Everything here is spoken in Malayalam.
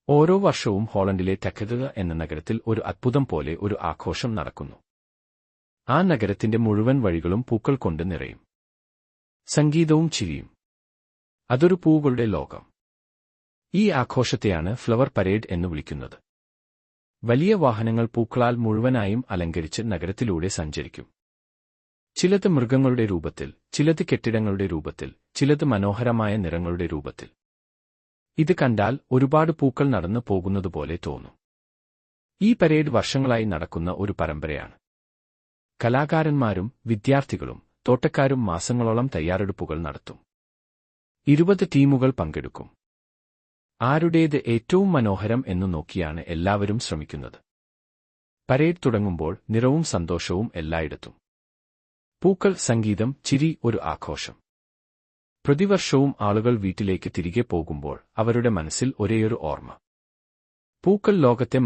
ഓരോ വർഷവും ഹോളണ്ടിലെ ടെക്കതുക എന്ന നഗരത്തിൽ ഒരു അത്ഭുതം പോലെ ഒരു ആഘോഷം നടക്കുന്നു. ആ നഗരത്തിന്റെ മുഴുവൻ വഴികളും പൂക്കൾ കൊണ്ട് നിറയും. സംഗീതവും ചിരിയും. അതൊരു പൂവുകളുടെ ലോകം. ഈ ആഘോഷത്തെയാണ് ഫ്ലവർ പരേഡ് എന്ന് വിളിക്കുന്നത്. വലിയ വാഹനങ്ങൾ പൂക്കളാൽ മുഴുവനായും അലങ്കരിച്ച് നഗരത്തിലൂടെ സഞ്ചരിക്കും. ചിലത് മൃഗങ്ങളുടെ രൂപത്തിൽ, ചിലത് കെട്ടിടങ്ങളുടെ രൂപത്തിൽ, ചിലത് മനോഹരമായ നിറങ്ങളുടെ രൂപത്തിൽ. ഇത് കണ്ടാൽ ഒരുപാട് പൂക്കൾ നടന്നു പോകുന്നതുപോലെ തോന്നും. ഈ പരേഡ് വർഷങ്ങളായി നടക്കുന്ന ഒരു പരമ്പരയാണ്. കലാകാരന്മാരും വിദ്യാർത്ഥികളും തോട്ടക്കാരും മാസങ്ങളോളം തയ്യാറെടുപ്പുകൾ നടത്തും. 20 ടീമുകൾ പങ്കെടുക്കും. ആരുടേത് ഏറ്റവും മനോഹരം എന്നു നോക്കിയാണ് എല്ലാവരും ശ്രമിക്കുന്നത്. പരേഡ് തുടങ്ങുമ്പോൾ നിറവും സന്തോഷവും എല്ലായിടത്തും. പൂക്കൾ, സംഗീതം, ചിരി, ഒരു ആഘോഷം. പ്രതിവർഷവും ആളുകൾ വീട്ടിലേക്ക് തിരികെ പോകുമ്പോൾ അവരുടെ മനസ്സിൽ ഒരേയൊരു ഓർമ്മ. പൂക്കൾ ലോകത്തെ